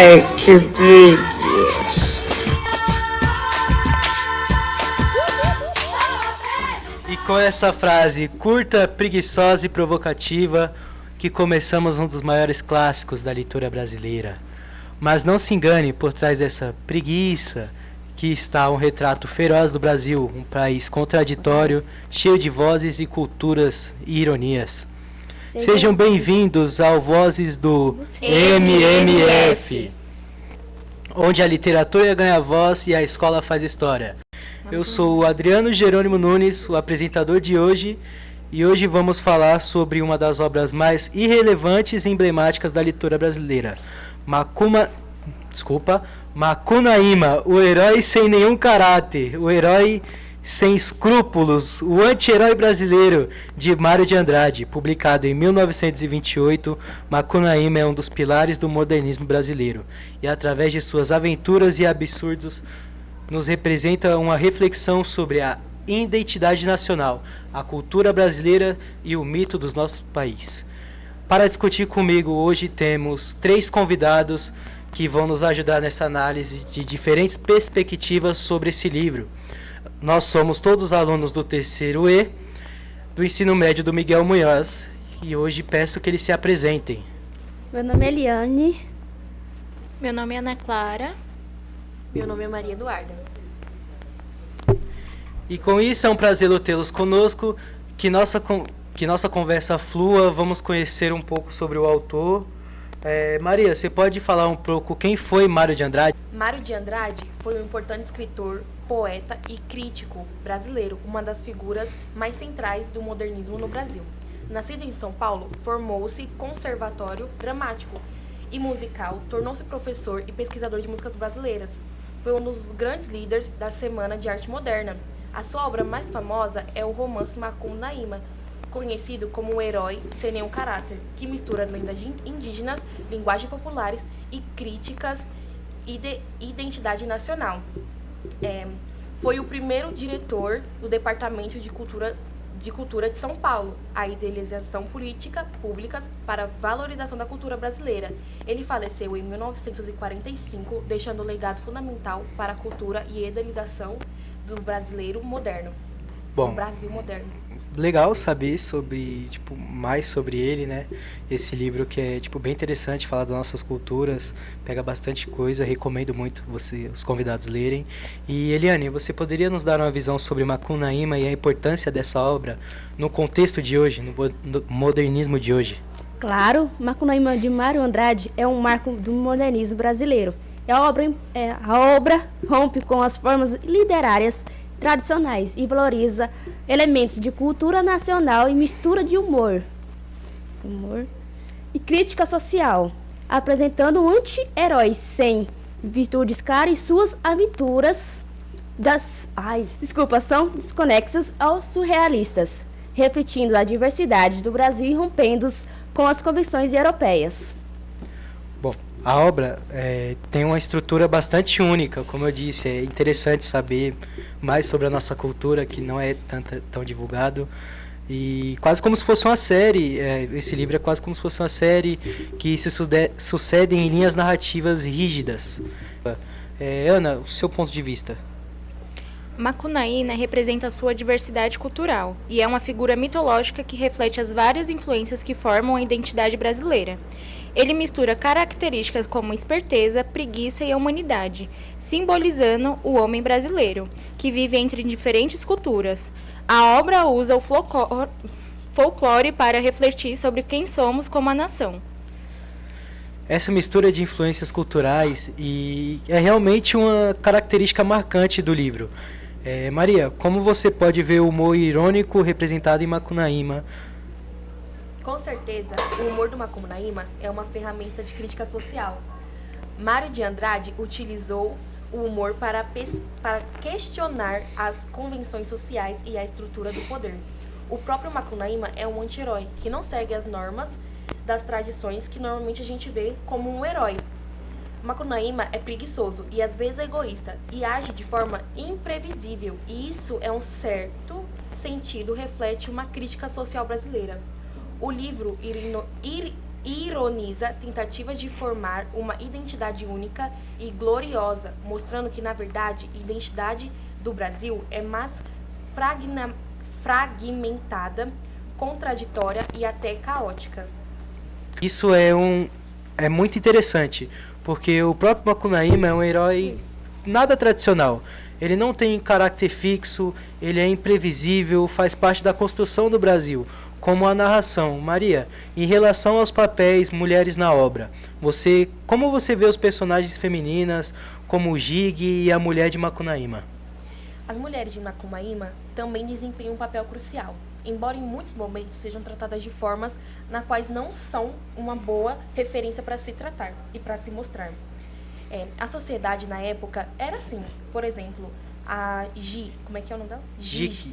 Ai, que preguiça. E com essa frase curta, preguiçosa e provocativa, que começamos um dos maiores clássicos da leitura brasileira. Mas não se engane, por trás dessa preguiça que está um retrato feroz do Brasil, um país contraditório, cheio de vozes e culturas e ironias. Sejam bem-vindos ao Vozes do MMF, onde a literatura ganha voz e a escola faz história. Eu sou o Adriano Jerônimo Nunes, o apresentador de hoje, e hoje vamos falar sobre uma das obras mais irrelevantes e emblemáticas da literatura brasileira, Macunaíma, o herói sem nenhum caráter, o herói sem escrúpulos, o anti-herói brasileiro, de Mário de Andrade. Publicado em 1928, Macunaíma é um dos pilares do modernismo brasileiro, e através de suas aventuras e absurdos nos representa uma reflexão sobre a identidade nacional, a cultura brasileira e o mito do nosso país. Para discutir comigo hoje temos 3 convidados que vão nos ajudar nessa análise de diferentes perspectivas sobre esse livro. Nós somos todos alunos do terceiro E, do ensino médio do Miguel Munhoz, e hoje peço que eles se apresentem. Meu nome é Eliane. Meu nome é Ana Clara. Meu nome é Maria Eduarda. E com isso é um prazer tê-los conosco, que nossa conversa flua, vamos conhecer um pouco sobre o autor. Maria, você pode falar um pouco quem foi Mário de Andrade? Mário de Andrade foi um importante escritor, poeta e crítico brasileiro, uma das figuras mais centrais do modernismo no Brasil. Nascido em São Paulo, formou-se conservatório dramático e musical, tornou-se professor e pesquisador de músicas brasileiras. Foi um dos grandes líderes da Semana de Arte Moderna. A sua obra mais famosa é o romance Macunaíma, conhecido como um herói sem nenhum caráter, que mistura lendas indígenas, linguagens populares e críticas e de identidade nacional. Foi o primeiro diretor do Departamento de Cultura de São Paulo, a idealização política públicas para a valorização da cultura brasileira. Ele faleceu em 1945, deixando um legado fundamental para a cultura e idealização do brasileiro moderno. Bom, do Brasil moderno. Legal saber mais sobre ele, né? Esse livro que é bem interessante, fala das nossas culturas, pega bastante coisa, recomendo muito os convidados lerem. E Eliane, você poderia nos dar uma visão sobre Macunaíma e a importância dessa obra no contexto de hoje, no modernismo de hoje? Claro, Macunaíma de Mário Andrade é um marco do modernismo brasileiro. A obra rompe com as formas literárias tradicionais e valoriza elementos de cultura nacional e mistura de humor e crítica social, apresentando um anti-herói sem virtudes claras e suas aventuras são desconexas aos surrealistas, refletindo a diversidade do Brasil e rompendo com as convenções europeias. Bom, a obra tem uma estrutura bastante única, como eu disse, é interessante saber mais sobre a nossa cultura, que não é tão divulgado, e quase como se fosse uma série, esse livro é quase como se fosse uma série que se sucede em linhas narrativas rígidas. Ana, o seu ponto de vista? Macunaíma representa a sua diversidade cultural e é uma figura mitológica que reflete as várias influências que formam a identidade brasileira. Ele mistura características como esperteza, preguiça e a humanidade, simbolizando o homem brasileiro, que vive entre diferentes culturas. A obra usa o folclore para refletir sobre quem somos como a nação. Essa mistura de influências culturais é realmente uma característica marcante do livro. Maria, como você pode ver o humor irônico representado em Macunaíma? Com certeza, o humor do Macunaíma é uma ferramenta de crítica social. Mário de Andrade utilizou o humor para questionar as convenções sociais e a estrutura do poder. O próprio Macunaíma é um anti-herói que não segue as normas das tradições que normalmente a gente vê como um herói. Macunaíma é preguiçoso e às vezes egoísta e age de forma imprevisível, e isso é um certo sentido reflete uma crítica social brasileira. O livro e ironiza tentativas de formar uma identidade única e gloriosa, mostrando que, na verdade, a identidade do Brasil é mais fragmentada, contraditória e até caótica. Isso é muito interessante, porque o próprio Macunaíma é um herói nada tradicional. Ele não tem caráter fixo, ele é imprevisível, faz parte da construção do Brasil, como a narração. Maria, em relação aos papéis mulheres na obra, como você vê os personagens femininas, como o Gig e a mulher de Macunaíma? As mulheres de Macunaíma também desempenham um papel crucial, embora em muitos momentos sejam tratadas de formas na quais não são uma boa referência para se tratar e para se mostrar. A sociedade na época era assim. Por exemplo, a como é que é o nome dela? Gig,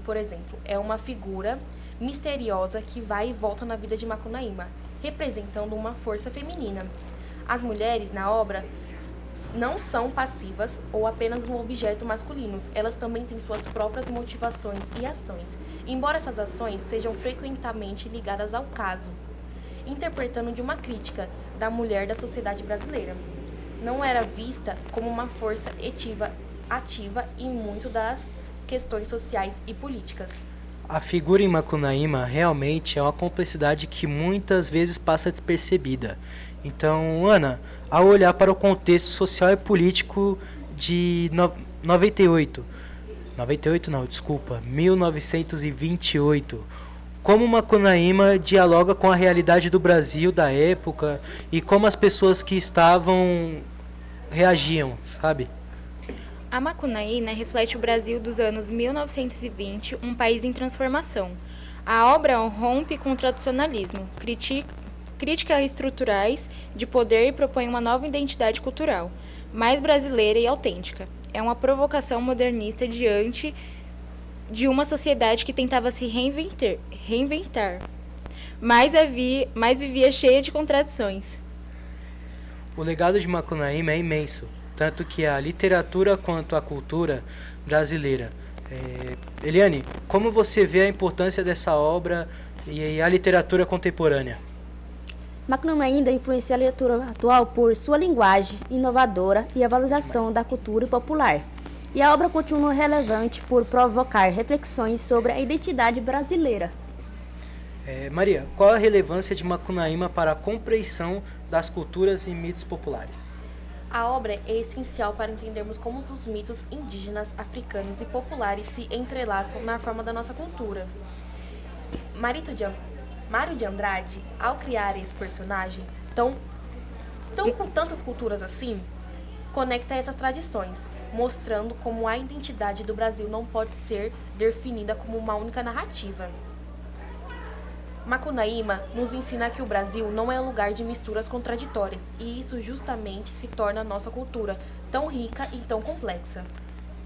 por exemplo, é uma figura misteriosa que vai e volta na vida de Macunaíma, representando uma força feminina. As mulheres na obra não são passivas ou apenas um objeto masculino. Elas também têm suas próprias motivações e ações, embora essas ações sejam frequentemente ligadas ao caso, interpretando de uma crítica da mulher da sociedade brasileira. Não era vista como uma força ativa em muito das questões sociais e políticas. A figura em Macunaíma realmente é uma complexidade que muitas vezes passa despercebida. Então, Ana, ao olhar para o contexto social e político de 1928, como Macunaíma dialoga com a realidade do Brasil da época e como as pessoas que estavam reagiam, sabe? A Macunaíma reflete o Brasil dos anos 1920, um país em transformação. A obra rompe com o tradicionalismo, critica estruturais de poder e propõe uma nova identidade cultural, mais brasileira e autêntica. É uma provocação modernista diante de uma sociedade que tentava se reinventar, mas vivia cheia de contradições. O legado de Macunaíma é imenso, tanto que a literatura quanto a cultura brasileira. Eliane, como você vê a importância dessa obra e a literatura contemporânea? Macunaíma ainda influencia a literatura atual por sua linguagem inovadora e a valorização da cultura popular. E a obra continua relevante por provocar reflexões sobre a identidade brasileira. Maria, qual a relevância de Macunaíma para a compreensão das culturas e mitos populares? A obra é essencial para entendermos como os mitos indígenas, africanos e populares se entrelaçam na forma da nossa cultura. Mário de Andrade, ao criar esse personagem, tão com tantas culturas assim, conecta essas tradições, mostrando como a identidade do Brasil não pode ser definida como uma única narrativa. Macunaíma nos ensina que o Brasil não é lugar de misturas contraditórias, e isso justamente se torna a nossa cultura tão rica e tão complexa.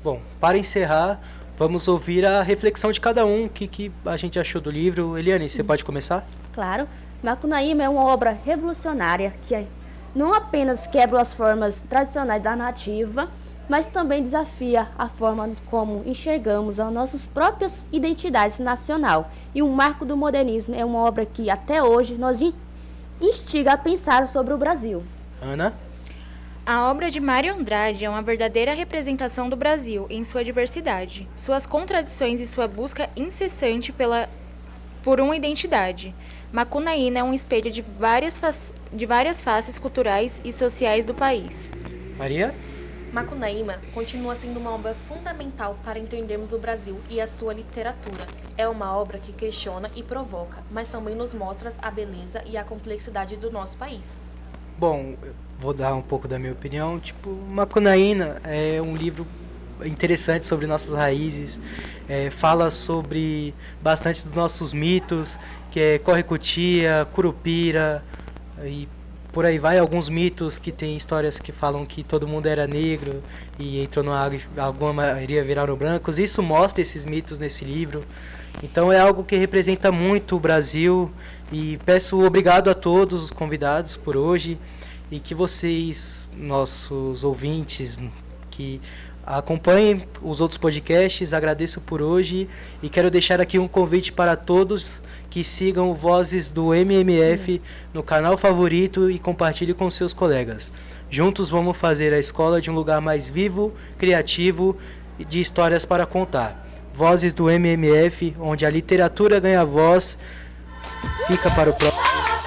Bom, para encerrar, vamos ouvir a reflexão de cada um, o que a gente achou do livro. Eliane, você pode começar? Claro, Macunaíma é uma obra revolucionária que não apenas quebra as formas tradicionais da narrativa, mas também desafia a forma como enxergamos as nossas próprias identidades nacional. E um marco do modernismo é uma obra que até hoje nos instiga a pensar sobre o Brasil. Ana? A obra de Mário Andrade é uma verdadeira representação do Brasil em sua diversidade, suas contradições e sua busca incessante por uma identidade. Macunaíma é um espelho de várias faces culturais e sociais do país. Maria? Macunaíma continua sendo uma obra fundamental para entendermos o Brasil e a sua literatura. É uma obra que questiona e provoca, mas também nos mostra a beleza e a complexidade do nosso país. Bom, eu vou dar um pouco da minha opinião. Macunaíma é um livro interessante sobre nossas raízes, fala sobre bastante dos nossos mitos, que é Corre-Cutia, Curupira e por aí vai, alguns mitos que tem histórias que falam que todo mundo era negro e entrou na água e alguma maioria viraram brancos. Isso mostra esses mitos nesse livro. Então é algo que representa muito o Brasil e peço obrigado a todos os convidados por hoje e que vocês, nossos ouvintes, que Acompanhem os outros podcasts, agradeço por hoje e quero deixar aqui um convite para todos que sigam Vozes do MMF no canal favorito e compartilhe com seus colegas. Juntos vamos fazer a escola de um lugar mais vivo, criativo e de histórias para contar. Vozes do MMF, onde a literatura ganha voz. Fica para o próximo.